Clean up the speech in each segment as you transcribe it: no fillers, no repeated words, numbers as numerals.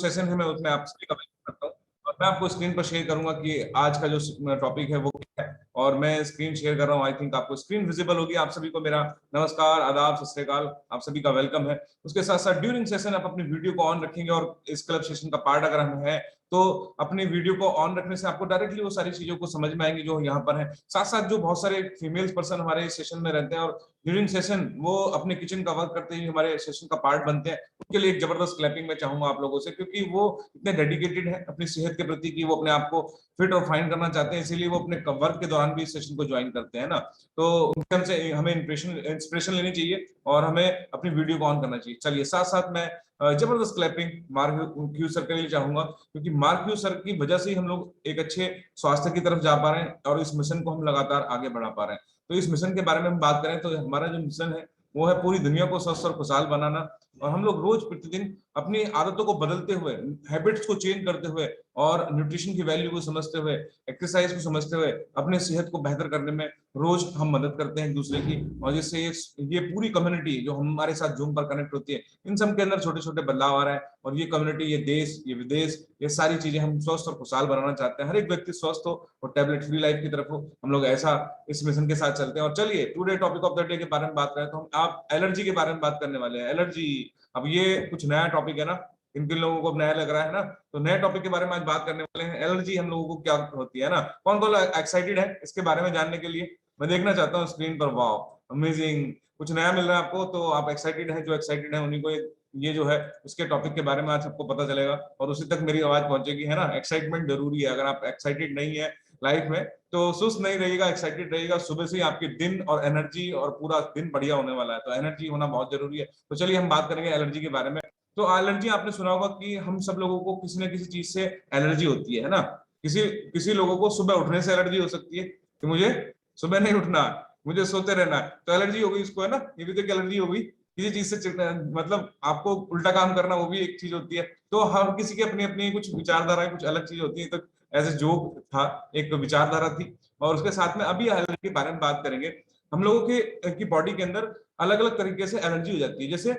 Session है मैं उसमें आप सभी का वेलकम करता हूँ और मैं आपको स्क्रीन पर शेयर करूंगा कि आज का जो टॉपिक है वो क्या है। और मैं स्क्रीन शेयर कर रहा हूँ, आई थिंक आपको स्क्रीन विजिबल होगी। आप सभी को मेरा नमस्कार, आदाब, सत श्री अकाल, आप सभी का वेलकम है। उसके साथ साथ ड्यूरिंग सेशन आप अपनी वीडियो को ऑन रखेंगे और इस क्लब सेशन का पार्ट अगर हम है तो अपनी वीडियो को ऑन रखने से आपको डायरेक्टली वो सारी चीजों को समझ में आएंगी जो यहाँ पर है। साथ साथ जो बहुत सारे फीमेल्स पर्सन हमारे इस सेशन में रहते हैं और ड्यूरिंग सेशन वो अपने किचन का वर्क करते हुए हमारे सेशन का पार्ट बनते हैं, उनके लिए एक जबरदस्त क्लैपिंग मैं चाहूंगा आप लोगों से, क्योंकि वो इतने डेडिकेटेड है अपनी सेहत के प्रति कि वो अपने आप को फिट और फाइन करना चाहते हैं, इसीलिए वो अपने वर्क के दौरान भी इस सेशन को ज्वाइन करते हैं ना। तो उनसे हमसे हमें इंस्पिरेशन लेनी चाहिए और हमें अपनी वीडियो को ऑन करना चाहिए। चलिए, साथ साथ मैं जबरदस्त क्लैपिंग मार्क क्यू सर के लिए चाहूंगा, क्योंकि मार्क क्यू सर की वजह से ही हम लोग एक अच्छे स्वास्थ्य की तरफ जा पा रहे हैं और इस मिशन को हम लगातार आगे बढ़ा पा रहे हैं। तो इस मिशन के बारे में हम बात करें तो हमारा जो मिशन है वो है पूरी दुनिया को स्वस्थ और खुशहाल बनाना। और हम लोग रोज प्रतिदिन अपनी आदतों को बदलते हुए, हैबिट्स को चेंज करते हुए और न्यूट्रिशन की वैल्यू को समझते हुए, एक्सरसाइज को समझते हुए अपने सेहत को बेहतर करने में रोज हम मदद करते हैं एक दूसरे की। और जिससे ये पूरी कम्युनिटी जो हमारे साथ जूम पर कनेक्ट होती है, इन सब के अंदर छोटे छोटे बदलाव आ रहा है। और ये कम्युनिटी, ये देश, ये विदेश, ये सारी चीजें हम स्वस्थ और खुशहाल बनाना चाहते हैं। हर एक व्यक्ति स्वस्थ हो और टैबलेट फ्री लाइफ की तरफ हो, हम लोग ऐसा इस मिशन के साथ चलते हैं। और चलिए, today topic of the day के बारे में बात करें तो हम आप एलर्जी के बारे में बात करने वाले हैं। एलर्जी, अब ये कुछ नया टॉपिक है ना, किन किन लोगों को नया लग रहा है ना, तो नए टॉपिक के बारे में आज बात करने वाले हैं। एलर्जी हम लोगों को क्या होती है ना, कौन कौन एक्साइटेड है इसके बारे में जानने के लिए? मैं देखना चाहता हूँ स्क्रीन पर। वाओ, अमेजिंग, कुछ नया मिल रहा है आपको, तो आप एक्साइटेड है। जो एक्साइटेड है उन्हीं को ये जो है उसके टॉपिक के बारे में आज सबको पता चलेगा और उसी तक मेरी आवाज पहुंचेगी, है ना। एक्साइटमेंट जरूरी है। अगर आप एक्साइटेड नहीं है लाइफ में तो सुस्त नहीं रहिएगा, एक्साइटेड रहिएगा। सुबह से ही आपके दिन और एनर्जी और पूरा दिन बढ़िया होने वाला है, तो एनर्जी होना बहुत जरूरी है। तो चलिए हम बात करेंगे एलर्जी के बारे में। तो एलर्जी आपने सुना होगा कि हम सब लोगों को किसी न किसी चीज से एलर्जी होती है ना। किसी किसी लोगों को सुबह उठने से एलर्जी हो सकती है कि मुझे सुबह नहीं उठना, मुझे सोते रहना है, तो एलर्जी हो गई उसको, है ना। ये भी तो एक एलर्जी हो गई, किसी चीज से मतलब आपको उल्टा काम करना, वो भी एक चीज होती है। तो हर किसी की अपनी अपनी कुछ विचारधारा, कुछ अलग चीज होती है। तो एज ए जोक था, एक विचारधारा थी। और उसके साथ में अभी एलर्जी के बारे में बात करेंगे। हम लोगों के की बॉडी के अंदर अलग अलग तरीके से एलर्जी हो जाती है। जैसे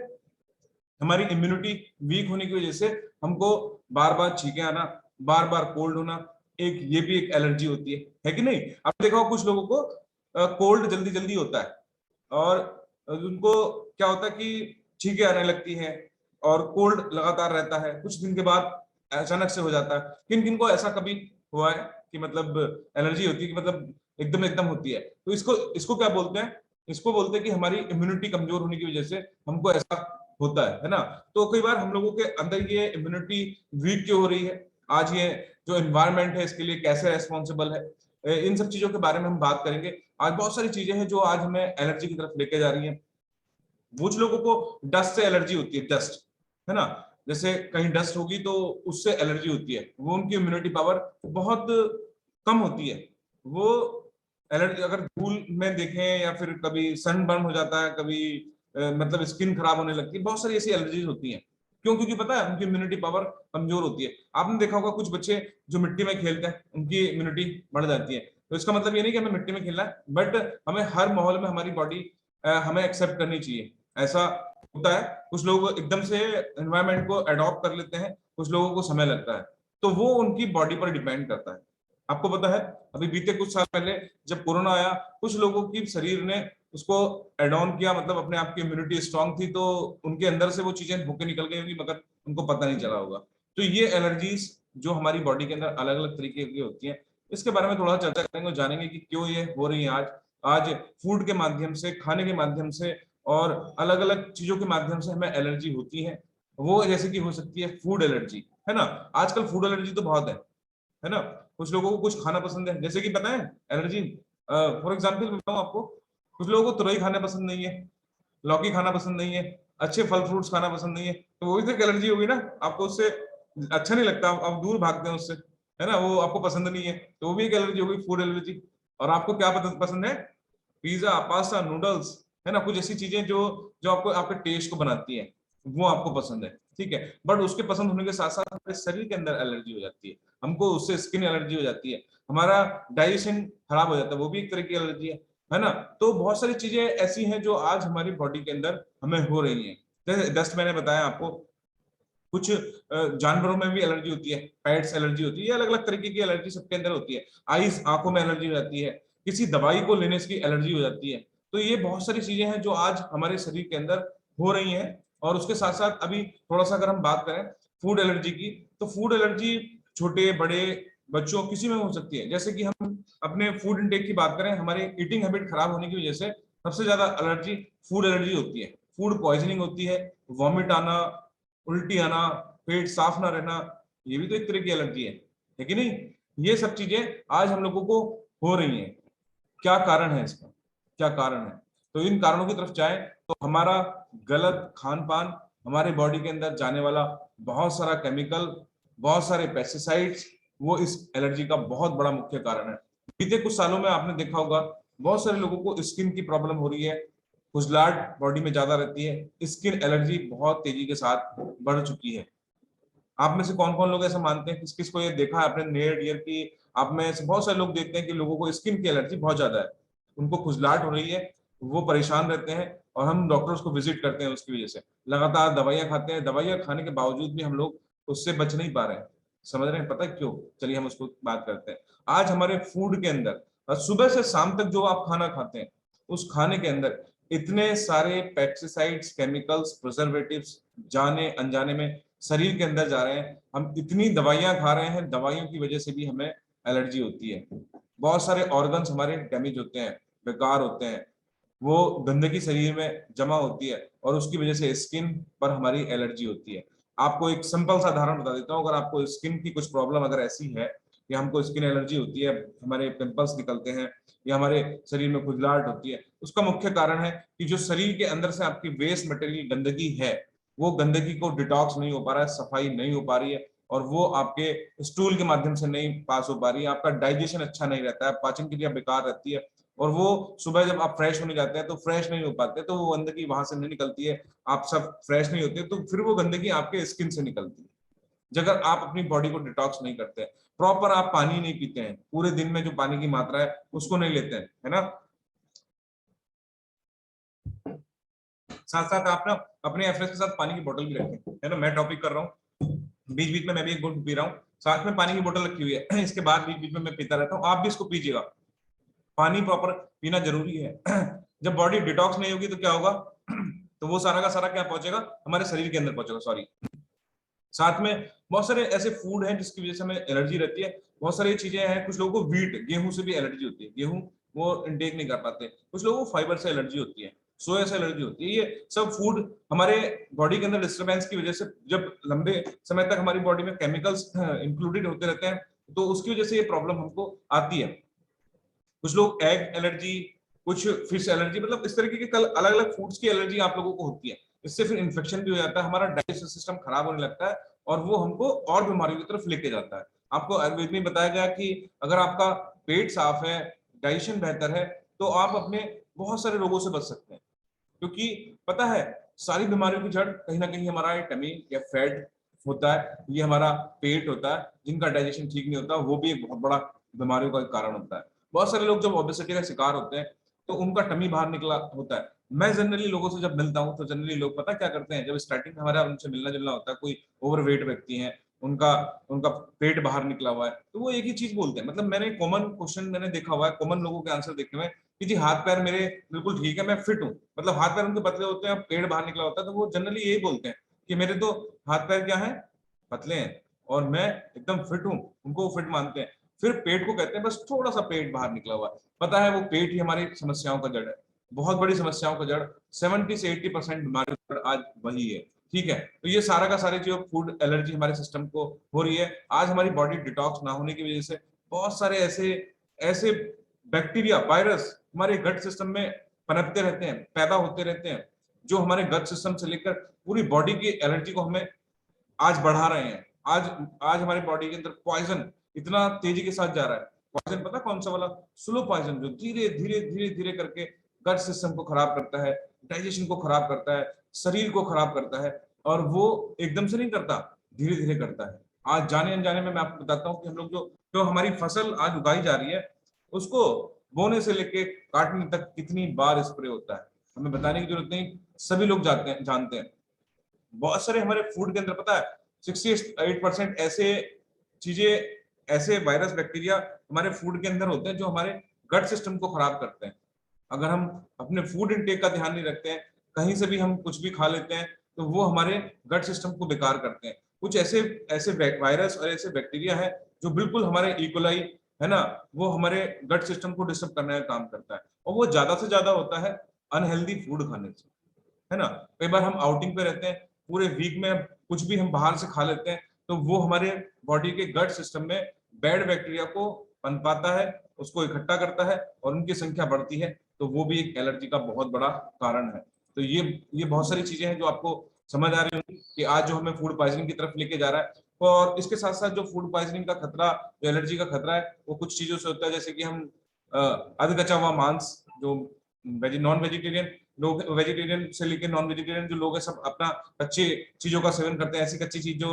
हमारी इम्यूनिटी वीक होने की वजह से हमको बार बार छींके आना, बार बार कोल्ड होना, एक ये भी एक एलर्जी होती है कि नहीं? आप देखो कुछ लोगों को कोल्ड जल्दी जल्दी होता है और उनको क्या होता है कि छींके आने लगती हैं और कोल्ड लगातार रहता है, कुछ दिन के बाद अचानक से हो जाता है। किन किन को ऐसा कभी हुआ है कि मतलब एलर्जी होती है कि मतलब एकदम एकदम होती है? तो इसको इसको क्या बोलते हैं? इसको बोलते हैं कि हमारी इम्यूनिटी कमजोर होने की वजह से हमको ऐसा होता है ना। तो कई बार हम लोगों के अंदर ये इम्यूनिटी वीक क्यों हो रही है, आज ये जो एनवायरनमेंट है इसके लिए कैसे रेस्पॉन्सिबल है, इन सब चीजों के बारे में हम बात करेंगे। आज बहुत सारी चीजें हैं जो आज हमें एलर्जी की तरफ लेके जा रही हैं। कुछ लोगों को डस्ट से एलर्जी होती है, डस्ट, है ना। जैसे कहीं डस्ट होगी तो उससे एलर्जी होती है, वो उनकी इम्यूनिटी पावर बहुत कम होती है। वो एलर्जी अगर धूल में देखें या फिर कभी सन बर्न हो जाता है, कभी मतलब स्किन खराब होने लगती है, बहुत सारी ऐसी एलर्जीज होती हैं। क्यों? क्योंकि पता है उनकी इम्यूनिटी पावर कमजोर होती है। आपने देखा होगा कुछ बच्चे जो मिट्टी में खेलते हैं उनकी इम्यूनिटी बढ़ जाती है। तो इसका मतलब ये नहीं कि हमें मिट्टी में खेलना है, बट हमें हर माहौल में हमारी बॉडी हमें एक्सेप्ट करनी चाहिए। ऐसा होता है, कुछ लोग एकदम से एनवायरनमेंट को अडॉप्ट कर लेते हैं, कुछ लोगों को समय लगता है। तो वो उनकी बॉडी पर डिपेंड करता है। आपको पता है अभी बीते कुछ साल पहले जब कोरोना आया, कुछ लोगों की शरीर ने उसको एड ऑन किया, मतलब अपने आप की इम्यूनिटी स्ट्रांग थी, तो उनके अंदर से वो चीजें होके निकल गई होंगी, मगर उनको पता नहीं चला होगा। तो ये एलर्जीज जो हमारी बॉडी के अंदर अलग अलग तरीके की होती हैं, इसके बारे में थोड़ा चर्चा करेंगे और जानेंगे कि क्यों ये हो रही है। आज आज फूड के माध्यम से, खाने के माध्यम से और अलग अलग चीजों के माध्यम से हमें एलर्जी होती है। वो जैसे कि हो सकती है फूड एलर्जी, है ना। आजकल फूड एलर्जी तो बहुत है ना। कुछ लोगों को कुछ खाना पसंद है, जैसे कि पता है एलर्जी, फॉर एग्जाम्पल बताऊं आपको, कुछ लोगों को तुरई खाना पसंद नहीं है, लौकी खाना पसंद नहीं है, अच्छे फल फ्रूट्स खाना पसंद नहीं है, तो वो भी तो एक एलर्जी होगी ना। आपको उससे अच्छा नहीं लगता, आप दूर भागते हैं उससे, है ना, वो आपको पसंद नहीं है, तो वो भी एक एलर्जी होगी, फूड एलर्जी। और आपको क्या पसंद है? पिज्जा, पास्ता, नूडल्स, है ना, कुछ ऐसी चीजें जो जो आपको आपके टेस्ट को बनाती है, वो आपको पसंद है, ठीक है। बट उसके पसंद होने के साथ साथ हमारे शरीर के अंदर एलर्जी हो जाती है, हमको उससे स्किन एलर्जी हो जाती है, हमारा डाइजेशन खराब हो जाता है, वो भी एक तरह की एलर्जी है ना। तो बहुत सारी चीजें ऐसी हैं जो आज हमारी बॉडी के अंदर हमें हो रही हैं। जैसे डस्ट मैंने बताया आपको, कुछ जानवरों में भी एलर्जी होती है, पेट्स एलर्जी होती है, अलग अलग तरीके की एलर्जी सबके अंदर होती है। आईज, आंखों में एलर्जी हो जाती है, किसी दवाई को लेने से एलर्जी हो जाती है। तो ये बहुत सारी चीजें हैं जो आज हमारे शरीर के अंदर हो रही हैं। और उसके साथ साथ अभी थोड़ा सा अगर हम बात करें फूड एलर्जी की, तो फूड एलर्जी छोटे बड़े बच्चों किसी में हो सकती है। जैसे कि हम अपने फूड इनटेक की बात करें, हमारे ईटिंग हैबिट खराब होने की वजह से सबसे ज्यादा एलर्जी फूड एलर्जी होती है, फूड पॉइजनिंग होती है, वॉमिट आना, उल्टी आना, पेट साफ ना रहना, ये भी तो एक तरह की एलर्जी है कि नहीं? ये सब चीजें आज हम लोगों को हो रही हैं। क्या कारण है इसका, क्या कारण है? तो इन कारणों की तरफ जाए तो हमारा गलत खान पान, हमारे बॉडी के अंदर जाने वाला बहुत सारा केमिकल, बहुत सारे पेस्टिसाइड्स, वो इस एलर्जी का बहुत बड़ा मुख्य कारण है। बीते कुछ सालों में आपने देखा होगा बहुत सारे लोगों को स्किन की प्रॉब्लम हो रही है, खुजलाहट बॉडी में ज्यादा रहती है, स्किन एलर्जी बहुत तेजी के साथ बढ़ चुकी है। आप में से कौन कौन लोग ऐसा मानते हैं, किस किस को ये देखा है आपने नियर डियर की? आप में से बहुत सारे लोग देखते हैं कि लोगों को स्किन की एलर्जी बहुत ज्यादा है, उनको खुजलाहट हो रही है, वो परेशान रहते हैं, और हम डॉक्टर्स को विजिट करते हैं उसकी वजह से, लगातार दवाइयां खाते हैं, दवाइयां खाने के बावजूद भी हम लोग उससे बच नहीं पा रहे हैं। समझ रहे हैं? पता है क्यों? चलिए हम उसको बात करते हैं। आज हमारे फूड के अंदर सुबह से शाम तक जो आप खाना खाते हैं, उस खाने के अंदर इतने सारे पेस्टिसाइड्स, केमिकल्स, प्रिजर्वेटिव्स जाने अनजाने में शरीर के अंदर जा रहे हैं। हम इतनी दवाइयां खा रहे हैं, दवाइयों की वजह से भी हमें एलर्जी होती है। बहुत सारे ऑर्गन्स हमारे डैमेज होते हैं, बेकार होते हैं, वो गंदगी शरीर में जमा होती है और उसकी वजह से स्किन पर हमारी एलर्जी होती है। आपको एक सिंपल सा उदाहरण बता देता हूँ। अगर आपको स्किन की कुछ प्रॉब्लम अगर ऐसी है कि हमको स्किन एलर्जी होती है, हमारे पिंपल्स निकलते हैं या हमारे शरीर में खुजलाहट होती है, उसका मुख्य कारण है कि जो शरीर के अंदर से आपकी वेस्ट मटेरियल गंदगी है, वो गंदगी को डिटॉक्स नहीं हो पा रहा है, सफाई नहीं हो पा रही है, और वो आपके स्टूल के माध्यम से नहीं पास हो पा रही है। आपका डाइजेशन अच्छा नहीं रहता है, पाचन क्रिया बेकार रहती है, और वो सुबह जब आप फ्रेश होने जाते हैं तो फ्रेश नहीं हो पाते, तो वो गंदगी वहां से नहीं निकलती है, आप सब फ्रेश नहीं होते, तो फिर वो गंदगी आपके स्किन से निकलती है। जब आप अपनी बॉडी को डिटॉक्स नहीं करते, प्रॉपर आप पानी नहीं पीते हैं, पूरे दिन में जो पानी की मात्रा है उसको नहीं लेते हैं, है ना? साथ साथ आप ना अपने एफएस के साथ पानी की बोतल भी रखें, है ना? मैं टॉपिक कर रहा हूँ, बीच बीच में मैं भी एक घूंट पी रहा हूँ, साथ में पानी की बोतल रखी हुई है, इसके बाद बीच बीच में मैं पीता रहता हूँ, आप भी इसको पीजिएगा। पानी प्रॉपर पीना जरूरी है। जब बॉडी डिटॉक्स नहीं होगी तो क्या होगा? तो वो सारा का सारा क्या पहुंचेगा? हमारे शरीर के अंदर पहुंचेगा, सॉरी। साथ में बहुत सारे ऐसे फूड हैं जिसकी वजह से हमें एलर्जी रहती है। बहुत सारी चीजें हैं, कुछ लोगों को वीट, गेहूं से भी एलर्जी होती है, गेहूं वो इंटेक नहीं कर पाते। कुछ लोगों को फाइबर से एलर्जी होती है, सोया से एलर्जी होती है। ये सब फूड हमारे बॉडी के अंदर डिस्टर्बेंस की वजह से, जब लंबे समय तक हमारी बॉडी में केमिकल्स इंक्लूडेड होते रहते हैं, तो उसकी वजह से ये प्रॉब्लम हमको आती है। कुछ लोग एग एलर्जी, कुछ फिश एलर्जी, मतलब इस तरीके के कल अलग अलग फूड्स की एलर्जी आप लोगों को होती है। इससे फिर इन्फेक्शन भी हो जाता है, हमारा डाइजेस्टिव सिस्टम खराब होने लगता है, और वो हमको और बीमारियों की तरफ लेके जाता है। आपको आयुर्वेद में बताया गया कि अगर आपका पेट साफ है, डाइजेशन बेहतर है, तो आप अपने बहुत सारे रोगों से बच सकते हैं। क्योंकि पता है, सारी बीमारियों की जड़ कहीं ना कहीं हमारा टमी या फैट होता है, ये हमारा पेट होता है। जिनका डाइजेशन ठीक नहीं होता वो भी एक बहुत बड़ा बीमारियों का कारण होता है। बहुत सारे लोग जब ओबेसिटी का शिकार होते हैं तो उनका टमी बाहर निकला होता है। मैं जनरली लोगों से जब मिलता हूँ तो जनरली लोग पता क्या करते हैं, जब स्टार्टिंग में हमारा उनसे मिलना जुलना होता है, कोई ओवरवेट व्यक्ति है, उनका उनका पेट बाहर निकला हुआ है, तो वो एक ही चीज बोलते हैं। मतलब मैंने कॉमन क्वेश्चन मैंने देखा हुआ है, कॉमन लोगों के आंसर देखे हुए हैं कि जी हाथ पैर मेरे बिल्कुल ठीक है, मैं फिट हूँ। मतलब हाथ पैर उनके पतले होते हैं, पेड़ बाहर निकला होता है, तो वो जनरली यही बोलते हैं कि मेरे तो हाथ पैर क्या है, पतले हैं, और मैं एकदम फिट हूँ, उनको फिट मानते हैं। फिर पेट को कहते हैं बस थोड़ा सा पेट बाहर निकला हुआ है। पता है वो पेट ही हमारी समस्याओं का जड़ है, बहुत बड़ी समस्याओं का जड़। 70 से 80% बीमारियों का जड़ आज वही है। ठीक है, तो ये सारा का सारे जो फूड एलर्जी हमारे सिस्टम को हो रही है, आज हमारी बॉडी डिटॉक्स ना होने की वजह से बहुत सारे ऐसे ऐसे बैक्टीरिया, वायरस हमारे गट सिस्टम में पनपते रहते हैं, पैदा होते रहते हैं, जो हमारे गट सिस्टम से लेकर पूरी बॉडी की एलर्जी को हमें आज बढ़ा रहे हैं। आज आज हमारी बॉडी के अंदर पॉइजन इतना तेजी के साथ जा रहा है। पॉइजन पता कौन सा वाला? स्लो पॉइजन, जो धीरे धीरे धीरे धीरे करके गट सिस्टम को खराब करता है, डाइजेशन को खराब करता है, शरीर को खराब करता है, और वो एकदम से नहीं करता, धीरे धीरे करता है। आज जाने अनजाने में मैं आपको बताता हूँ कि हम लोग जो जो हमारी फसल आज उगाई जा रही है, उसको बोने से लेके काटने तक कितनी बार स्प्रे होता है, हमें बताने की जरूरत नहीं, सभी लोग जानते हैं। बहुत सारे हमारे फूड के अंदर पता है 68% ऐसे चीजें, ऐसे वायरस बैक्टीरिया हमारे फूड के अंदर होते हैं जो हमारे गट सिस्टम को खराब करते हैं। अगर हम अपने फूड इनटेक का ध्यान नहीं रखते हैं, कहीं से भी हम कुछ भी खा लेते हैं, तो वो हमारे गट सिस्टम को बेकार करते हैं। कुछ ऐसे ऐसे वायरस और ऐसे बैक्टीरिया है जो बिल्कुल हमारे इकोलाई है ना, वो हमारे गट सिस्टम को डिस्टर्ब करने का काम करता है, और वो ज्यादा से ज्यादा होता है अनहेल्दी फूड खाने से, है ना। कई बार हम आउटिंग पे रहते हैं, पूरे वीक में कुछ भी हम बाहर से खा लेते हैं, तो वो हमारे बॉडी के गट सिस्टम में बैड बैक्टीरिया को पनपाता है, उसको इकट्ठा करता है और उनकी संख्या बढ़ती है, तो वो भी एक एलर्जी का बहुत बड़ा कारण है। तो ये बहुत सारी चीजें हैं जो आपको समझ आ रही होंगी कि आज जो हमें फूड पॉइजनिंग की तरफ लेके जा रहा है। और इसके साथ साथ जो फूड पॉइजनिंग का खतरा, जो एलर्जी का खतरा है, वो कुछ चीजों से होता है, जैसे कि हम अध कचा हुआ मांस, जो नॉन वेजिटेरियन लोग, वेजिटेरियन से लेकर नॉन वेजिटेरियन जो लोग हैं, सब अपना कच्चे चीजों का सेवन करते हैं, ऐसी कच्ची चीज जो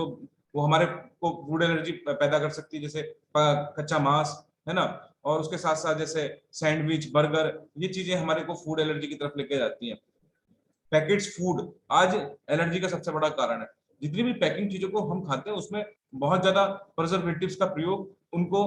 वो हमारे को फूड एलर्जी पैदा कर सकती है, जैसे कच्चा मांस, है ना। और उसके साथ साथ जैसे सैंडविच, बर्गर, ये चीजें हमारे को फूड एलर्जी की तरफ लेके जाती हैं। पैकेट्स फूड आज एलर्जी का सबसे बड़ा कारण है। जितनी भी पैकिंग चीजों को हम खाते हैं उसमें बहुत ज्यादा प्रिजर्वेटिव्स का प्रयोग उनको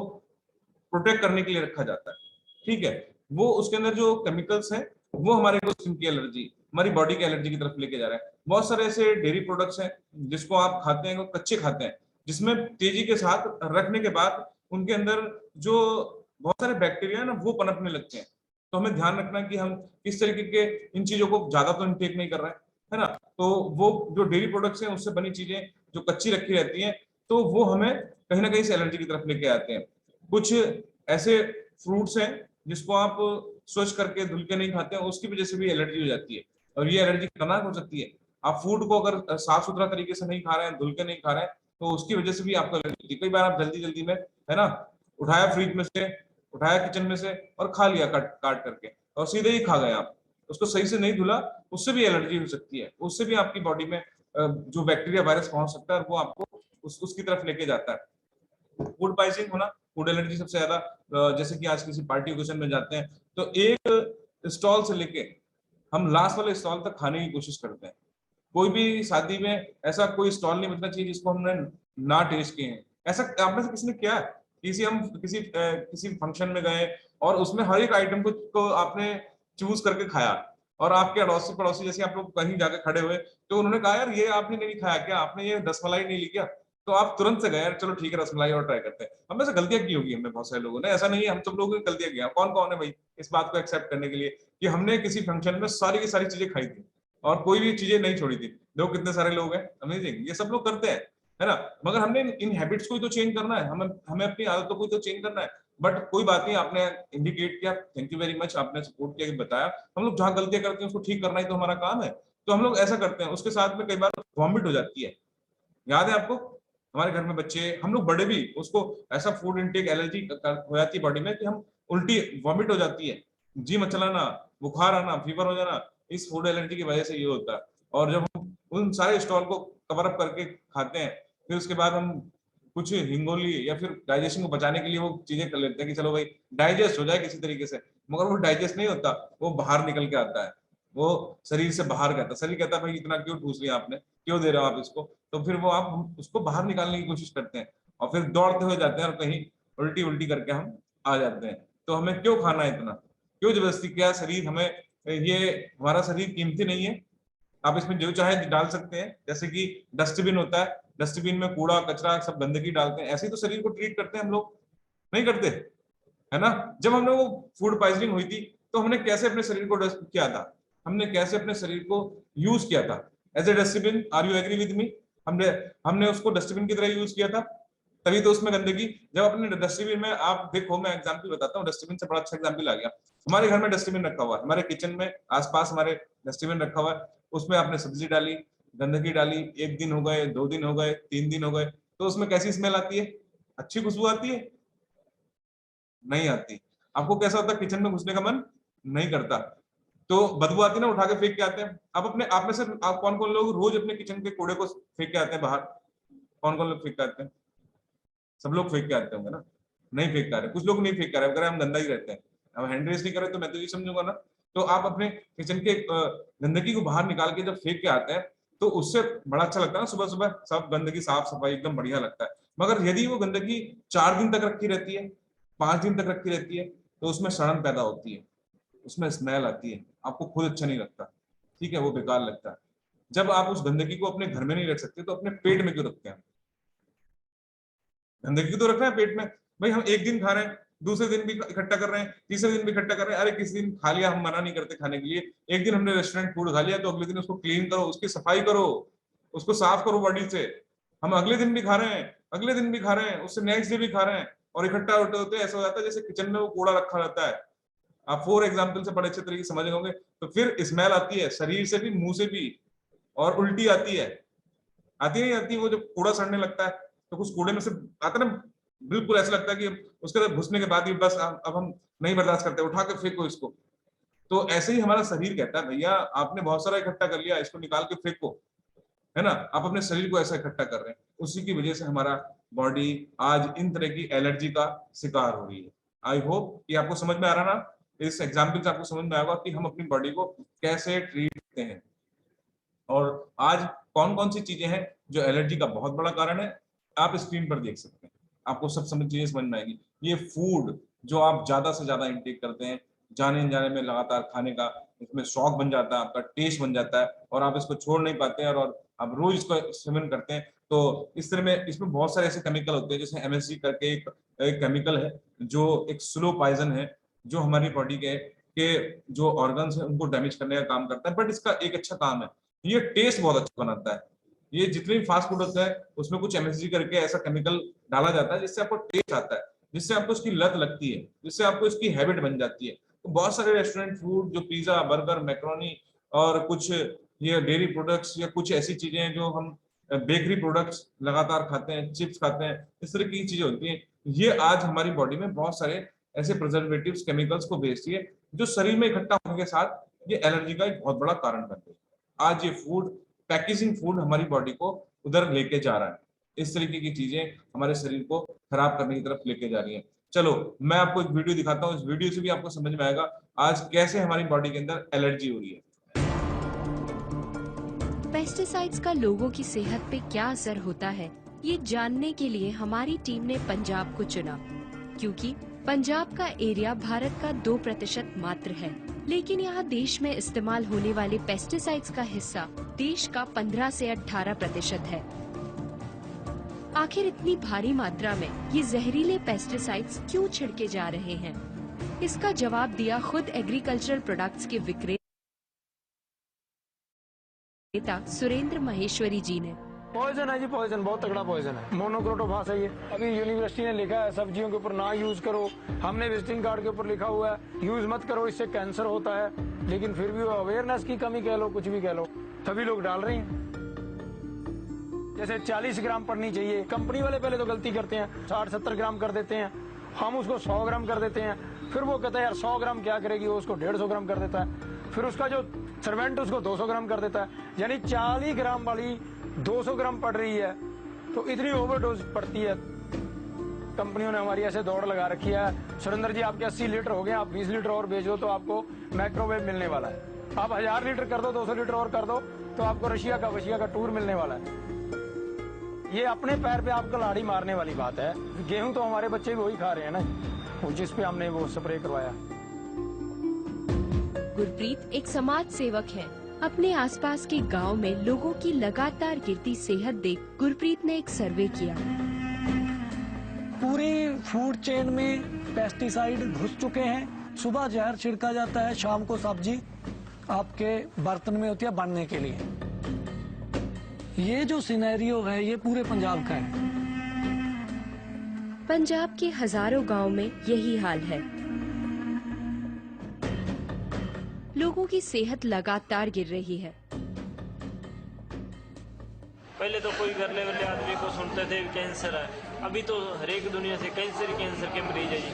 प्रोटेक्ट करने के लिए रखा जाता है, ठीक है। वो उसके अंदर जो केमिकल्स हैं वो हमारे को स्किन की एलर्जी, हमारी बॉडी की एलर्जी की तरफ लेके जा रहा है। बहुत सारे ऐसे डेयरी प्रोडक्ट्स हैं जिसको आप खाते हैं, कच्चे खाते हैं, जिसमें तेजी के साथ रखने के बाद उनके अंदर जो बहुत सारे बैक्टीरिया है ना, वो पनपने लगते हैं। तो हमें ध्यान रखना कि हम किस तरीके के इन चीजों को ज्यादा तो इनटेक नहीं कर रहे हैं, है ना। तो वो जो डेयरी प्रोडक्ट्स हैं उससे बनी चीजें जो कच्ची रखी रहती हैं, तो वो हमें कहीं ना कहीं से एलर्जी की तरफ लेके आते हैं। कुछ ऐसे फ्रूट्स हैं जिसको आप स्वच्छ करके धुल के नहीं खाते हैं, उसकी वजह से भी एलर्जी हो जाती है, और ये एलर्जी खतरनाक हो सकती है। आप फूड को अगर साफ सुथरा तरीके से नहीं खा रहे हैं, धुल के नहीं खा रहे हैं, तो उसकी वजह से भी आपको एलर्जी होती है। कई बार आप जल्दी जल्दी में, है ना, उठाया फ्रिज में से, उठाया किचन में से और खा लिया काट काट करके, और सीधे ही खा गए आप, उसको सही से नहीं धुला, उससे भी एलर्जी हो सकती है। उससे भी आपकी बॉडी में जो बैक्टीरिया वायरस पहुंच सकता है, वो आपको उसकी तरफ लेके जाता है। फूड पॉइजनिंग होना, फूड एलर्जी सबसे ज्यादा, जैसे कि आज किसी पार्टी ओकेजन में जाते हैं, तो एक स्टॉल से लेके हम लास्ट वाले स्टॉल तक खाने की कोशिश करते हैं। कोई भी शादी में ऐसा कोई स्टॉल नहीं बचना चाहिए जिसको हमने ना टेस्ट किए हैं। ऐसा आप में से किसने किया है? किसी फंक्शन में गए और उसमें हर एक आइटम को आपने चूज करके खाया, और आपके अड़ोसी पड़ोसी जैसे आप लोग कहीं जाके खड़े हुए, तो उन्होंने कहा यार ये आपने नहीं खाया क्या, आपने ये रसमलाई नहीं ली क्या? तो आप तुरंत से गए यार चलो ठीक है रसमलाई और ट्राई करते हैं। हमने से गलतियां की होगी हमने बहुत सारे लोगों ने, ऐसा नहीं है, हम सब लोगों ने गलतियां की। कौन कौन है भाई इस बात को एक्सेप्ट करने के लिए कि हमने किसी फंक्शन में सारी की सारी चीजें खाई थी और कोई भी चीजें नहीं छोड़ी थी? देखो कितने सारे लोग हैं, अमेजिंग, ये सब लोग करते हैं, है ना। मगर हमने इन हैबिट्स को ही तो चेंज करना है, हमें हमें अपनी आदतों को तो चेंज करना है। बट कोई बात नहीं, आपने इंडिकेट किया, थैंक यू वेरी मच, आपने सपोर्ट किया, बताया। हम लोग जहाँ गलतियां करते हैं उसको ठीक करना ही तो हमारा काम है। तो हम लोग ऐसा करते हैं, उसके साथ में कई बार वॉमिट हो जाती है। याद है आपको, हमारे घर में बच्चे, हम लोग बड़े भी, उसको ऐसा फूड इनटेक एलर्जी हो जाती है बॉडी में कि हम उल्टी, वॉमिट हो जाती है, जी मचलाना, बुखार आना, फीवर हो जाना, इस फूड एलर्जी की वजह से ये होता है। और जब हम उन सारे स्टॉल को कवर अप करके खाते हैं, फिर उसके बाद हम कुछ हिंगोली या फिर डाइजेशन को बचाने के लिए वो चीजें कर लेते हैं कि चलो भाई डाइजेस्ट हो जाए किसी तरीके से, मगर वो डाइजेस्ट नहीं होता, वो बाहर निकल के आता है, वो शरीर से बाहर कहता है। शरीर कहता है भाई इतना क्यों ठूस लिया आपने, क्यों दे रहे हो आप इसको? तो फिर वो आप उसको बाहर निकालने की कोशिश करते हैं, और फिर दौड़ते हुए जाते हैं और कहीं उल्टी उल्टी करके हम आ जाते हैं। तो हमें क्यों खाना है इतना, क्यों जबरदस्ती? क्या शरीर हमें, ये हमारा शरीर कीमती नहीं है? आप इसमें जो चाहे डाल सकते हैं, जैसे कि डस्टबिन होता है, डस्टबिन में कूड़ा कचरा सब गंदगी डालते हैं, ऐसे ही तो शरीर को ट्रीट करते हैं हम लोग, नहीं करते, है ना। जब हमने वो फूड पॉइजनिंग हुई थी, तो हमने कैसे अपने शरीर को डस्ट किया था, हमने कैसे अपने शरीर को यूज किया था as a dustbin. Are you agree with me? हमने हमने उसको डस्टबिन की तरह यूज किया था, तभी तो उसमें गंदगी। जब अपने डस्टबिन में, आप देखो, मैं एग्जाम्पल बताता हूँ, डस्टबिन से बड़ा अच्छा एग्जाम्पल आ गया। हमारे घर में डस्टबिन रखा हुआ है, हमारे किचन में आसपास हमारे डस्टबिन रखा हुआ है, उसमें आपने सब्जी डाली, गंदगी डाली, 1 दिन हो गए, 2 दिन हो गए, 3 दिन हो गए, तो उसमें कैसी स्मेल आती है? अच्छी खुशबू आती है? नहीं आती। आपको कैसा होता है, किचन में घुसने का मन नहीं करता, तो बदबू आती है ना, उठा के फेंक के आते हैं। आप में से आप कौन कौन लोग रोज अपने किचन के कूड़े को फेंक के आते हैं बाहर? कौन कौन लोग फेंक के आते हैं? सब लोग फेंक के आते होंगे ना? नहीं फेंक के आ रहे, कुछ लोग नहीं फेंक के आ रहे, अगर हम गंदा ही रहते हैं, हम हैंड रेस नहीं कर रहे, तो मैं तो ये समझूंगा ना। तो आप अपने किचन के गंदगी को बाहर निकाल के जब फेंक के आते हैं, तो उससे बड़ा अच्छा लगता है ना, सुबह सुबह सब गंदगी साफ सफाई एकदम बढ़िया लगता है। मगर यदि वो गंदगी 4 दिन तक रखी रहती है, 5 दिन तक रखी रहती है, तो उसमें सड़न पैदा होती है, उसमें स्मेल आती है, आपको खुद अच्छा नहीं लगता, ठीक है, वो बेकार लगता है। जब आप उस गंदगी को अपने घर में नहीं रख सकते तो अपने पेट में क्यों रखते हैं? गंदगी तो रख रहे हैं पेट में। भाई हम एक दिन खा रहे हैं, दूसरे दिन भी इकट्ठा कर रहे हैं, तीसरे दिन भी इकट्ठा कर रहे हैं। अरे किसी दिन खा लिया, हम मना नहीं करते खाने के लिए। एक दिन हमने रेस्टोरेंट फूड खा लिया तो अगले दिन उसको क्लीन करो, उसकी सफाई करो, उसको साफ करो बॉडी से। हम अगले दिन भी खा रहे हैं, अगले दिन भी खा रहे हैं, उससे नेक्स्ट डे भी खा रहे हैं, और इकट्ठा होते होते ऐसा हो जाता है जैसे किचन में वो कूड़ा रखा रहता है। आप फॉर एग्जाम्पल से बड़े अच्छे तरीके से समझ होंगे। तो फिर स्मेल आती है शरीर से भी, मुंह से भी, और उल्टी आती है। आती नहीं आती? वो जब कूड़ा सड़ने लगता है तो कुछ कूड़े में से आता है ना, बिल्कुल ऐसा लगता है कि उसके अंदर घुसने के बाद ही बस अब हम नहीं बर्दाश्त करते, उठा के फेंको इसको। तो ऐसे ही हमारा शरीर कहता है, भैया आपने बहुत सारा इकट्ठा कर लिया, इसको निकाल के फेंको, है ना। आप अपने शरीर को ऐसा इकट्ठा कर रहे हैं, उसी की वजह से हमारा बॉडी आज इन तरह की एलर्जी का शिकार हो रही है। आई होप कि आपको समझ में आ रहा ना, इस एग्जाम्पल से आपको समझ में आएगा कि हम अपनी बॉडी को कैसे ट्रीट करते हैं। और आज कौन कौन सी चीजें हैं जो एलर्जी का बहुत बड़ा कारण है, आप स्क्रीन पर देख सकते हैं, आपको सब चीजें समझ में आएगी। ये फूड जो आप ज्यादा से ज्यादा इंटेक करते हैं, जाने अनजाने में लगातार खाने का इसमें शौक बन जाता है, आपका टेस्ट बन जाता है, और आप इसको छोड़ नहीं पाते हैं, और आप रोज इसको सेवन करते हैं। तो इस तरह में इसमें बहुत सारे ऐसे केमिकल होते हैं, जैसे एमएसजी करके एक केमिकल है, जो एक स्लो पॉइजन है, जो हमारी बॉडी के जो ऑर्गन्स है उनको डैमेज करने का काम करता है। बट इसका एक अच्छा काम है, ये टेस्ट बहुत अच्छा बनाता है। ये जितने भी फास्ट फूड होता है उसमें कुछ एमएसजी करके ऐसा केमिकल डाला जाता है जिससे आपको टेस्ट आता है, जिससे आपको उसकी लत लगती है, जिससे आपको इसकी हैबिट बन जाती है। तो बहुत सारे रेस्टोरेंट फूड जो पिज्जा, बर्गर, मैक्रोनी और कुछ ये डेयरी प्रोडक्ट्स या कुछ ऐसी चीजें हैं जो हम बेकरी प्रोडक्ट्स लगातार खाते हैं, चिप्स खाते हैं, इस तरह की चीजें होती हैं, ये आज हमारी बॉडी में बहुत सारे ऐसे प्रिजर्वेटिव्स, केमिकल्स को भेजती है, जो शरीर में इकट्ठा होने के साथ ये एलर्जी का एक बहुत बड़ा कारण बनते हैं। आज ये फूड, पैकेजिंग फूड हमारी बॉडी को उधर लेके जा रहा है, इस तरीके की चीजें हमारे शरीर को खराब करने की तरफ लेके जा रही हैं। चलो मैं आपको एक वीडियो दिखाता हूँ, इस वीडियो से भी आपको समझ में आएगा आज कैसे हमारी बॉडी के अंदर एलर्जी हो रही है। पेस्टिसाइड्स का लोगों की सेहत पे क्या असर होता है, ये जानने के लिए हमारी टीम ने पंजाब को चुना, क्योंकि पंजाब का एरिया भारत का 2% मात्र है, लेकिन यहाँ देश में इस्तेमाल होने वाले पेस्टिसाइड्स का हिस्सा देश का 15 से 18% है। आखिर इतनी भारी मात्रा में ये जहरीले पेस्टिसाइड्स क्यों छिड़के जा रहे हैं? इसका जवाब दिया खुद एग्रीकल्चरल प्रोडक्ट्स के विक्रेता सुरेंद्र महेश्वरी जी ने। पॉइजन है जी, पॉइजन, बहुत तगड़ा पॉइजन है, मोनोक्रोटोफास है ये। अभी यूनिवर्सिटी ने लिखा है सब्जियों के ऊपर ना यूज करो, हमने विजिटिंग कार्ड के ऊपर लिखा हुआ है यूज मत करो, इससे कैंसर होता है, लेकिन फिर भी अवेयरनेस की कमी कह लो, कुछ भी कह लो, सभी लोग डाल रहे हैं। जैसे 40 ग्राम पड़नी चाहिए, कंपनी वाले पहले तो गलती करते हैं, 60-70 ग्राम कर देते हैं, हम उसको 100 ग्राम कर देते हैं, फिर वो कहता है यार 100 ग्राम क्या करेगी, वो उसको 150 ग्राम कर देता है, फिर उसका जो सर्वेंट उसको 200 ग्राम कर देता है, यानी 40 ग्राम वाली 200 ग्राम पड़ रही है, तो इतनी ओवरडोज पड़ती है। कंपनियों ने हमारी ऐसे दौड़ लगा रखी है, सुरेंद्र जी आपके 80 लीटर हो गए, आप 20 लीटर और बेचो तो आपको माइक्रोवेव मिलने वाला है, आप 1000 लीटर कर दो, 200 लीटर और कर दो तो आपको रशिया का टूर मिलने वाला है। ये अपने पैर पे आपको लाड़ी मारने वाली बात है। गेहूं तो हमारे बच्चे भी वही खा रहे हैं ना, जिस पे हमने वो स्प्रे करवाया। गुरप्रीत एक समाज सेवक है। अपने आसपास के गांव में लोगों की लगातार गिरती सेहत देख गुरप्रीत ने एक सर्वे किया। पूरी फूड चेन में पेस्टिसाइड घुस चुके हैं। सुबह जहर छिड़का जाता है, शाम को सब्जी आपके बर्तन में होती है बनने के लिए। ये जो सिनेरियो है ये पूरे पंजाब का है। पंजाब के हजारों गांव में यही हाल है। लोगों की सेहत लगातार गिर रही है। पहले तो कोई घर लेवल आदमी को सुनते थे कैंसर है, अभी तो हर एक दुनिया से कैंसर के मरीज है जी।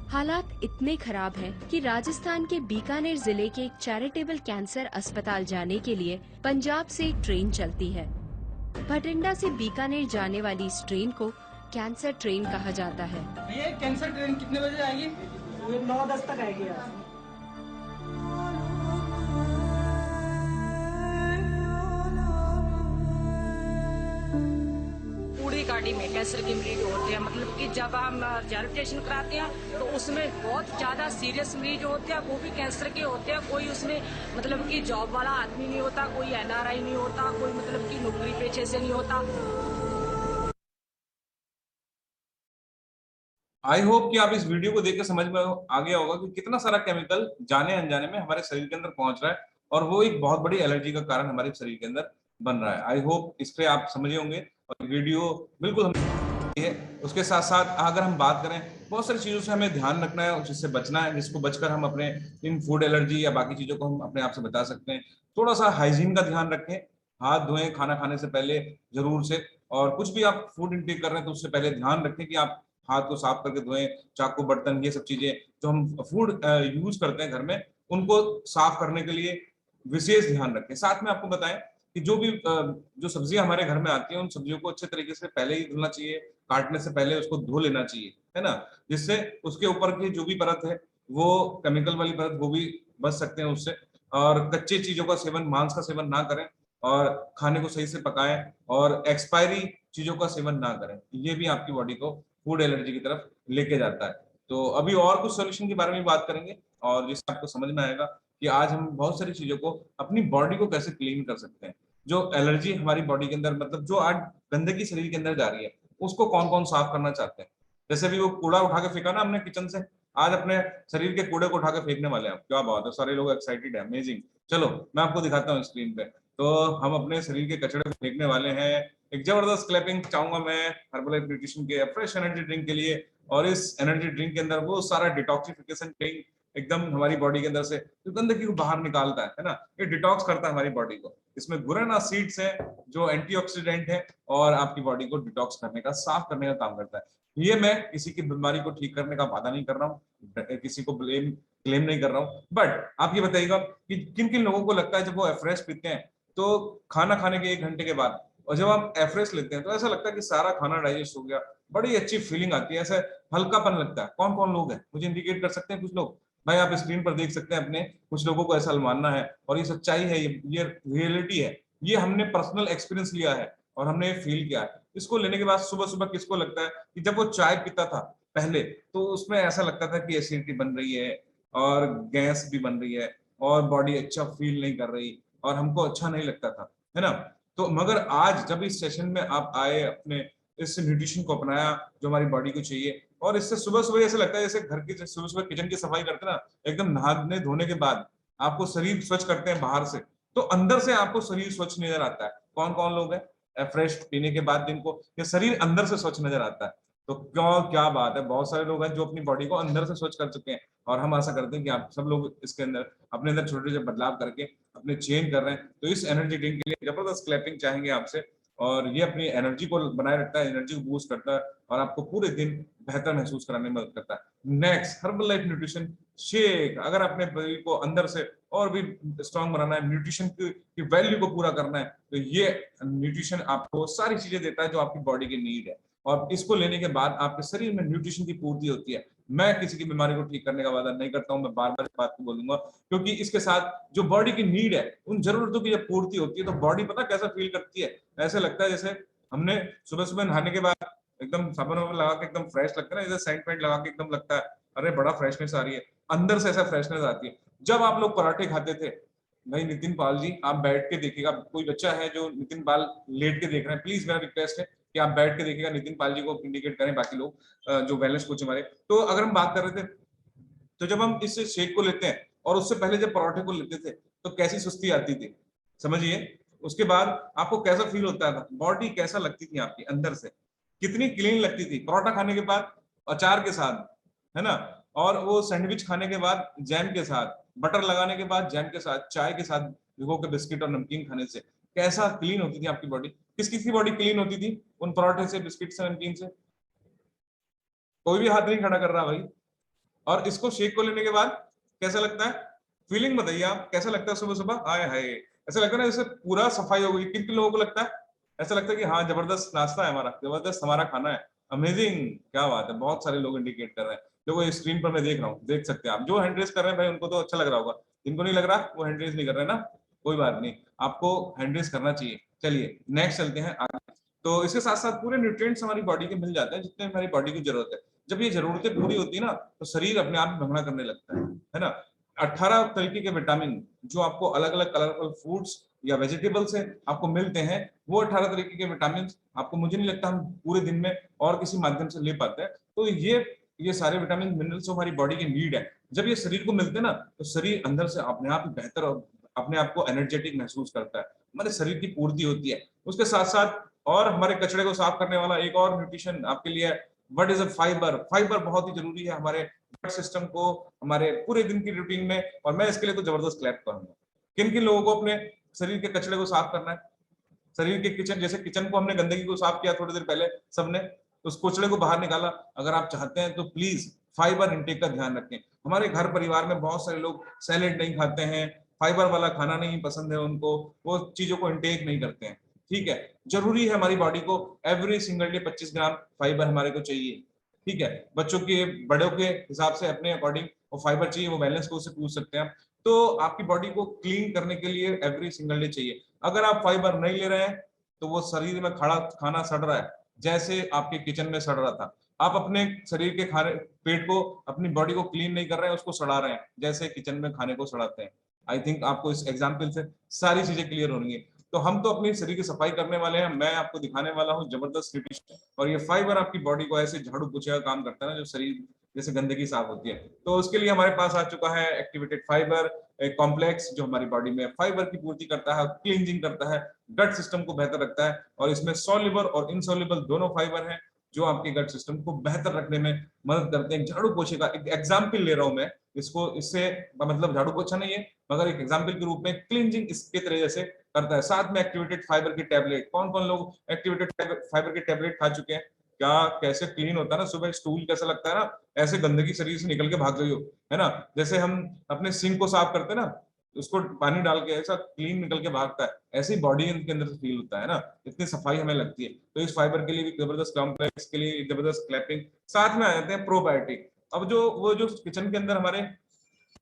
हालात इतने खराब हैं कि राजस्थान के बीकानेर जिले के एक चैरिटेबल कैंसर अस्पताल जाने के लिए पंजाब से एक ट्रेन चलती है। भटिंडा से बीकानेर जाने वाली इस ट्रेन को कैंसर ट्रेन कहा जाता है। ये कैंसर ट्रेन कितने बजे आएगी? 9-10 तक आएगी यार। बॉडी में कैंसर के मरीज होते हैं, मतलब कि जब हम टेस्ट कराते हैं तो उसमें बहुत ज़्यादा सीरियस मरीज होते हैं, वो भी कैंसर के होते हैं। कोई उसमें मतलब कि जॉब वाला आदमी नहीं होता, कोई NRI नहीं होता, कोई मतलब कि नौकरी पेशे से नहीं होता। आई होप कि आप इस वीडियो को देख के समझ में आ गया होगा कि कितना सारा केमिकल जाने अनजाने में हमारे शरीर के अंदर पहुंच रहा है और वो एक बहुत बड़ी एलर्जी का कारण हमारे शरीर के अंदर बन रहा है। आई होप इस पे आप समझे होंगे और वीडियो बिल्कुल है। उसके साथ साथ अगर हम बात करें, बहुत सारी चीजों से हमें ध्यान रखना है, जिससे बचना है, जिसको बचकर हम अपने इन फूड एलर्जी या बाकी चीजों को हम अपने आप से बचा सकते हैं। थोड़ा सा हाइजीन का ध्यान रखें, हाथ धोएं खाना खाने से पहले जरूर से, और कुछ भी आप फूड इंटेक कर रहे हैं तो उससे पहले ध्यान रखें कि आप हाथ को साफ करके धोएं। चाकू, बर्तन, ये सब चीजें जो हम फूड यूज करते हैं घर में, उनको साफ करने के लिए विशेष ध्यान रखें। साथ में आपको बताएं कि जो भी जो सब्जियां हमारे घर में आती हैं, उन सब्जियों को अच्छे तरीके से पहले ही धुलना चाहिए, काटने से पहले उसको धो लेना चाहिए, है ना, जिससे उसके ऊपर की जो भी परत है, वो केमिकल वाली परत, वो भी बच सकते हैं उससे। और कच्चे चीजों का सेवन, मांस का सेवन ना करें, और खाने को सही से पकाएं, और एक्सपायरी चीजों का सेवन ना करें। ये भी आपकी बॉडी को फूड एलर्जी की तरफ लेके जाता है। तो अभी और कुछ सॉल्यूशन के बारे में बात करेंगे, और जिससे आपको समझ में आएगा कि आज हम बहुत सारी चीजों को, अपनी बॉडी को कैसे क्लीन कर सकते हैं। जो एलर्जी हमारी बॉडी के अंदर, मतलब जो आज गंदगी शरीर के अंदर जा रही है, उसको कौन कौन साफ करना चाहते हैं। जैसे भी वो कूड़ा उठा के फेंका ना हमने किचन से, आज अपने शरीर के कूड़े को उठा के फेंकने वाले हैं। क्या बात है, सारे लोग एक्साइटेड है, अमेजिंग। चलो मैं आपको दिखाता हूँ स्क्रीन पे। तो हम अपने शरीर के कचरे को फेंकने वाले हैं। एक जबरदस्त क्लैपिंग चाहूंगा मैं हर्बलाइफ न्यूट्रिशन के फ्रेश एनर्जी ड्रिंक के लिए। और इस एनर्जी ड्रिंक के अंदर वो सारा डिटॉक्सिफिकेशन ड्रिंक एकदम हमारी बॉडी के अंदर से जो गंदगी को बाहर निकालता है ना, ये डिटॉक्स करता है हमारी बॉडी को। इसमें गुरेना सीड्स है जो एंटीऑक्सीडेंट है और आपकी बॉडी को डिटॉक्स करने का, साफ करने का काम करता है। ये मैं किसी की बीमारी को ठीक करने का वादा नहीं कर रहा हूँ, किसी को क्लेम नहीं कर रहा हूँ, बट आप ये बताइएगा कि किन किन लोगों को लगता है जब वो एफ्रेश पीते हैं तो खाना खाने के 1 घंटे के बाद, और जब आप एफ्रेश लेते हैं तो ऐसा लगता है कि सारा खाना डाइजेस्ट हो गया, बड़ी अच्छी फीलिंग आती है, ऐसे हल्कापन लगता है। कौन कौन लोग हैं मुझे इंडिकेट कर सकते हैं कुछ लोग? भाई आप स्क्रीन पर देख सकते हैं अपने, कुछ लोगों को ऐसा मानना है, और ये सच्चाई है, ये रियलिटी है, ये हमने पर्सनल एक्सपीरियंस लिया है और हमने फील किया है। इसको लेने के बाद सुबह सुबह किसको लगता है कि जब वो चाय पीता था पहले, तो उसमें ऐसा लगता था कि एसिडिटी बन रही है और गैस भी बन रही है और बॉडी अच्छा फील नहीं कर रही और हमको अच्छा नहीं लगता था, है ना। तो मगर आज जब इस सेशन में आप आए, अपने इस न्यूट्रिशन को अपनाया जो हमारी बॉडी को चाहिए, और इससे सुबह सुबह ऐसा लगता है जैसे घर की सुबह सुबह किचन की सफाई करते हैं ना, एकदम नहाने धोने के बाद आपको शरीर स्वच्छ करते हैं बाहर से, तो अंदर से आपको शरीर स्वच्छ नजर आता है। कौन कौन लोग हैं फ्रेश पीने के बाद दिन को, ये शरीर अंदर से स्वच्छ नजर आता है। तो क्यों, क्या बात है, बहुत सारे लोग हैं जो अपनी बॉडी को अंदर से स्वच्छ कर चुके हैं, और हम आशा करते हैं कि आप सब लोग इसके अंदर अपने अंदर छोटे छोटे बदलाव करके अपने चेंज कर रहे हैं। तो इस एनर्जी ड्रिंक के लिए जबरदस्त क्लैपिंग चाहेंगे आपसे, और ये अपनी एनर्जी को बनाए रखता है, एनर्जी को बूस्ट करता है और आपको पूरे दिन बेहतर महसूस कराने में मदद करता है। Next, herbal life nutrition shake. अगर अपने बॉडी को अंदर से और भी स्ट्रांग बनाना है, न्यूट्रिशन की वैल्यू को पूरा करना है, तो ये न्यूट्रिशन आपको सारी चीजें देता है जो आपकी बॉडी की नीड है, और इसको लेने के बाद आपके शरीर में न्यूट्रिशन की पूर्ति होती है। मैं किसी की बीमारी को ठीक करने का वादा नहीं करता हूं, मैं बार बार इस बात को बोलूंगा, क्योंकि इसके साथ जो बॉडी की नीड है, उन जरूरतों की जब पूर्ति होती है तो बॉडी पता कैसा फील करती है, ऐसे लगता है जैसे हमने सुबह सुबह नहाने के बाद एकदम साबुन लगा के एकदम फ्रेश लगता है ना, जैसे सेंट पेंट लगा के एकदम लगता है अरे बड़ा फ्रेशनेस आ रही है, अंदर से ऐसा फ्रेशनेस आती है। जब आप लोग पराठे खाते थे, भाई नितिन पाल जी आप बैठ के देखिएगा, कोई बच्चा है जो नितिन पाल लेट के देख रहे हैं, प्लीज मेरा रिक्वेस्ट है कि आप बैठ के देखिएगा, नितिन पाल जी को इंडिकेट करें, बाकी लोग जो वेलनेस कोच हमारे। तो अगर हम बात कर रहे थे, तो जब हम इस शेक को लेते हैं और उससे पहले जब पराठे को लेते थे तो कैसी सुस्ती आती थी, समझिए। उसके बाद आपको कैसा फील होता था, बॉडी कैसा लगती थी आपकी अंदर से, कितनी क्लीन लगती थी पराठा खाने के बाद अचार के साथ, है ना, और वो सैंडविच खाने के बाद जैम के साथ, बटर लगाने के बाद जैम के साथ, चाय के साथ भिगो के बिस्किट और नमकीन खाने से कैसा क्लीन होती थी आपकी बॉडी। किस किस की बॉडी क्लीन होती थी उन पराठे से, बिस्किट से, नमकीन से? कोई भी हाथ नहीं खड़ा कर रहा भाई। और इसको शेक को लेने के बाद कैसा लगता है, फीलिंग बताइए आप, कैसा लगता है सुबह सुबह? आए हाय, ऐसा लगता है ना जैसे पूरा सफाई हो गई। किन किन लोगों को लगता है, ऐसा लगता है कि हाँ जबरदस्त नाश्ता है हमारा, जबरदस्त हमारा खाना है, अमेजिंग, क्या बात है। बहुत सारे लोग इंडिकेट कर रहे हैं, देखो स्क्रीन पर मैं देख रहा हूँ, देख सकते हैं आप। जो हैंड रेस कर रहे हैं भाई उनको तो अच्छा लग रहा होगा, जिनको नहीं लग रहा वो हैंड रेस नहीं कर रहे ना, कोई बात नहीं, आपको हैंड रेस करना चाहिए। चलिए नेक्स्ट चलते हैं आगे। तो इसके साथ साथ पूरे न्यूट्रिएंट्स हमारी बॉडी के मिल जाते हैं जितने हमारी बॉडी की जरूरत है। जब ये जरूरतें पूरी होती है ना तो शरीर अपने आप ही भंगना करने लगता है ना। 18 तरीके के विटामिन जो आपको अलग अलग कलरफुल फूड्स या वेजिटेबल से आपको मिलते हैं, वो 18 तरीके के विटामिन आपको, मुझे नहीं लगता हम पूरे दिन में और किसी माध्यम से ले पाते हैं। तो ये सारे विटामिन मिनरल्स हमारी बॉडी की नीड है। जब ये शरीर को मिलते हैं ना तो शरीर अंदर से अपने आप ही बेहतर और अपने आप को एनर्जेटिक महसूस करता है, हमारे शरीर की पूर्ति होती है। उसके साथ साथ और हमारे कचरे को साफ करने वाला एक और न्यूट्रिशन आपके लिए, what is a fibre. Fibre बहुत ही जरूरी है हमारे गट सिस्टम को, हमारे पूरे दिन की रूटीन में। और मैं इसके लिए तो जबरदस्त क्लैप करूंगा। किन किन लोगों को अपने शरीर के कचरे को साफ करना है? शरीर के किचन, जैसे किचन को हमने गंदगी को साफ किया थोड़ी देर पहले सबने, उस कचरे को बाहर निकाला। अगर आप चाहते हैं तो प्लीज फाइबर इंटेक का ध्यान रखें। हमारे घर परिवार में बहुत सारे लोग सैलेड नहीं खाते हैं, फाइबर वाला खाना नहीं पसंद है उनको, वो चीजों को इंटेक नहीं करते हैं। ठीक है, जरूरी है हमारी बॉडी को एवरी सिंगल डे 25 ग्राम फाइबर हमारे को चाहिए। ठीक है, बच्चों के बड़ों के हिसाब से अपने अकॉर्डिंग वो फाइबर चाहिए, वो बैलेंस को उससे पूछ सकते हैं। तो आपकी बॉडी को क्लीन करने के लिए एवरी सिंगल डे चाहिए। अगर आप फाइबर नहीं ले रहे हैं तो वो शरीर में खड़ा खाना सड़ रहा है, जैसे आपके किचन में सड़ रहा था। आप अपने शरीर के खाने पेट को, अपनी बॉडी को क्लीन नहीं कर रहे हैं, उसको सड़ा रहे हैं जैसे किचन में खाने को सड़ाते हैं। आई थिंक आपको इस एग्जाम्पल से सारी चीजें क्लियर होंगी। तो हम तो अपनी शरीर की सफाई करने वाले हैं, मैं आपको दिखाने वाला हूँ जबरदस्त न्यूट्रिशन। और ये फाइबर आपकी बॉडी को ऐसे झाड़ू पोछे का काम करता है ना, जो शरीर जैसे गंदगी साफ होती है। तो उसके लिए हमारे पास आ चुका है एक्टिवेटेड फाइबर, एक कॉम्प्लेक्स जो हमारी बॉडी में फाइबर की पूर्ति करता है, क्लींजिंग करता है, गट सिस्टम को बेहतर रखता है। और इसमें सॉल्युबल और इनसॉल्युबल दोनों फाइबर हैं जो आपके गट सिस्टम को बेहतर रखने में मदद करते हैं। झाड़ू पोछे का एक एग्जाम्पल ले रहा हूं मैं इसको, इससे मतलब झाड़ू पोछा नहीं है मगर एक एग्जाम्पल के रूप में क्लींजिंग इसके तरह से करता है। साथ में एक्टिवेटेड फाइबर की टैबलेट, कौन कौन लोग एक्टिवेटेड फाइबर की टैबलेट खा चुके हैं? क्या कैसे क्लीन होता है ना, सुबह स्टूल कैसा लगता है ना, ऐसे गंदगी शरीर से निकल के भाग गई हो, है ना। जैसे हम अपने सिंक को साफ करते हैं ना, उसको पानी डाल के ऐसा क्लीन निकल के भागता है, ऐसे ही बॉडी के अंदर से फील होता है ना, इतनी सफाई हमें लगती है। तो इस फाइबर के लिए भी जबरदस्त कॉम्प्लेक्स के लिए जबरदस्त क्लैपिंग। साथ में आ जाते हैं प्रोबायोटिक। अब जो किचन के अंदर हमारे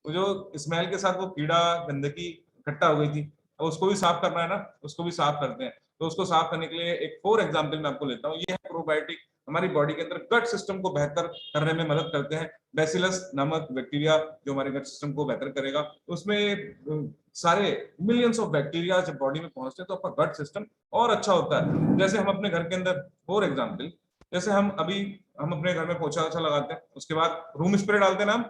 जो स्मेल के साथ वो कीड़ा गंदगी इकट्ठा हो गई थी, अब उसको भी साफ करना है ना, उसको भी साफ करते हैं। तो उसको साफ करने के लिए एक और एग्जांपल मैं आपको लेता हूँ। ये है प्रोबायोटिक, हमारी बॉडी के अंदर गट सिस्टम को बेहतर करने में मदद करते हैं। बैसिलस नामक बैक्टीरिया जो हमारे गट सिस्टम को बेहतर करेगा, उसमें सारे मिलियंस ऑफ बैक्टीरिया जब बॉडी में पहुंचते हैं तो आपका गट सिस्टम और अच्छा होता है। जैसे हम अपने घर के अंदर, फॉर एग्जाम्पल, जैसे हम अपने घर में पोछा वोछा लगाते हैं, उसके बाद रूम स्प्रे डालते हैं ना हम,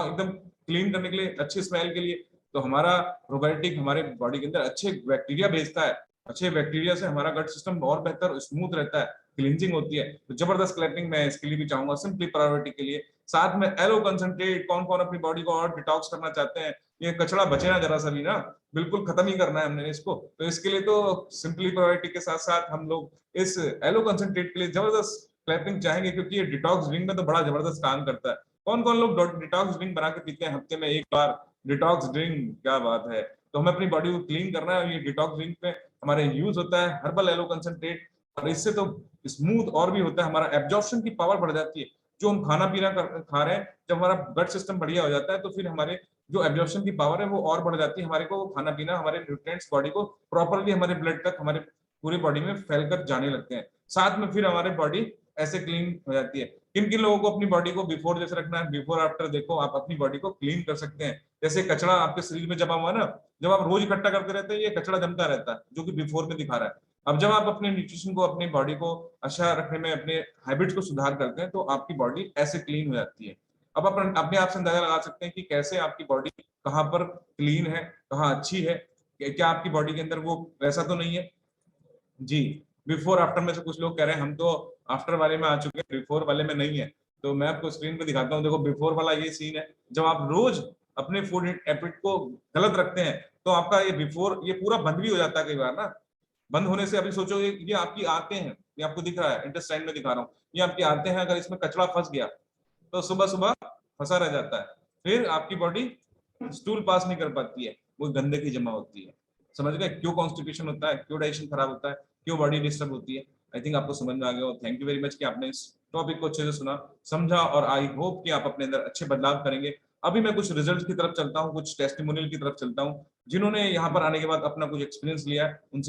एकदम क्लीन करने के लिए, अच्छी स्मेल के लिए। तो हमारा प्रोबायोटिक हमारे बॉडी के अंदर अच्छे बैक्टीरिया भेजता है, अच्छे बैक्टीरिया से हमारा गट सिस्टम और बेहतर स्मूथ रहता है, क्लींजिंग होती है। तो जबरदस्त क्लैपिंग मैं इसके लिए भी चाहूंगा, सिंपली प्रोबायोटिक के लिए। साथ में एलो कंसंट्रेट, कौन कौन अपनी बॉडी को और डिटॉक्स करना चाहते हैं, ये कचरा बचे ना जरा सा भी ना, बिल्कुल खत्म ही करना है हमने इसको। तो इसके लिए तो सिंपली प्रोबायोटिक के साथ साथ हम लोग इस एलो कंसंट्रेट के लिए जबरदस्त क्लैपिंग चाहेंगे, क्योंकि ये डिटॉक्स ड्रिंक में तो बड़ा जबरदस्त काम करता है। कौन कौन लोग डिटॉक्स ड्रिंक बना के पीते हैं हफ्ते में एक बार? डिटॉक्स ड्रिंक, क्या बात है। तो हमें अपनी बॉडी को क्लीन करना है, ये डिटॉक्स ड्रिंक में हमारे यूज होता है हर्बल एलो कंसंट्रेट। और इससे तो स्मूथ और भी होता है, हमारा एब्जॉर्प्शन की पावर बढ़ जाती है। जो हम खाना पीना खा रहे हैं, जब हमारा गट सिस्टम बढ़िया हो जाता है तो फिर हमारे जो एब्जॉर्प्शन की पावर है वो और बढ़ जाती है। हमारे को खाना पीना, हमारे न्यूट्रिएंट्स बॉडी को प्रॉपर्ली हमारे ब्लड तक, हमारे पूरी बॉडी में फैलकर जाने लगते हैं। साथ में फिर हमारी बॉडी ऐसे क्लीन हो जाती है। किन किन लोगों को अपनी बॉडी को बिफोर जैसे रखना है, बिफोर आफ्टर देखो, आप अपनी बॉडी को क्लीन कर सकते हैं। जैसे कचरा आपके शरीर में जमा हुआ ना, जब आप रोज इकट्ठा करते रहते हैं, ये कचरा जमता रहता है, जो कि बिफोर में दिखा रहा है। अब जब आप अपने न्यूट्रिशन को, अपनी बॉडी को अच्छा रखने में, अपने हैबिट्स को सुधार करते हैं, तो आपकी बॉडी ऐसे क्लीन हो जाती है। अब आप अपने आप से अंदाजा लगा सकते हैं कि कैसे आपकी बॉडी कहाँ पर क्लीन है, कहाँ अच्छी है। क्या आपकी बॉडी के अंदर वो वैसा तो नहीं है जी। बिफोर आफ्टर में से कुछ लोग कह रहे हैं हम तो आफ्टर वाले में आ चुके हैं, बिफोर वाले में नहीं है। तो मैं आपको स्क्रीन पे दिखाता हूँ, देखो बिफोर वाला ये सीन है। जब आप रोज अपने फूड हैबिट को गलत रखते हैं तो आपका ये बिफोर, ये पूरा बंद भी हो जाता है कई बार ना। बंद होने से, अभी सोचो ये आपकी आते हैं, ये आपको दिख रहा है, इंटेस्टाइन में दिखा रहा हूँ, ये आपकी आते हैं। अगर इसमें कचरा फंस गया तो सुबह सुबह फंसा रह जाता है, फिर आपकी बॉडी स्टूल पास नहीं कर पाती है, वो गंदगी जमा होती है। समझ गए क्यों कॉन्स्टिपेशन होता है, क्यों डाइजेशन खराब होता है, क्यों बॉडी डिस्टर्ब होती है। आई थिंक आपको समझ में आ गया हो। थैंक यू वेरी मच कि आपने इस टॉपिक को अच्छे से सुना, समझा, और आई होप कि आप अपने अंदर अच्छे बदलाव करेंगे। अभी मैं कुछ रिजल्ट की तरफ चलता हूँ, कुछ टेस्टिमोनियल की तरफ चलता हूँ, जिन्होंने यहाँ पर आने के बाद अपना कुछ एक्सपीरियंस लिया है, उनसे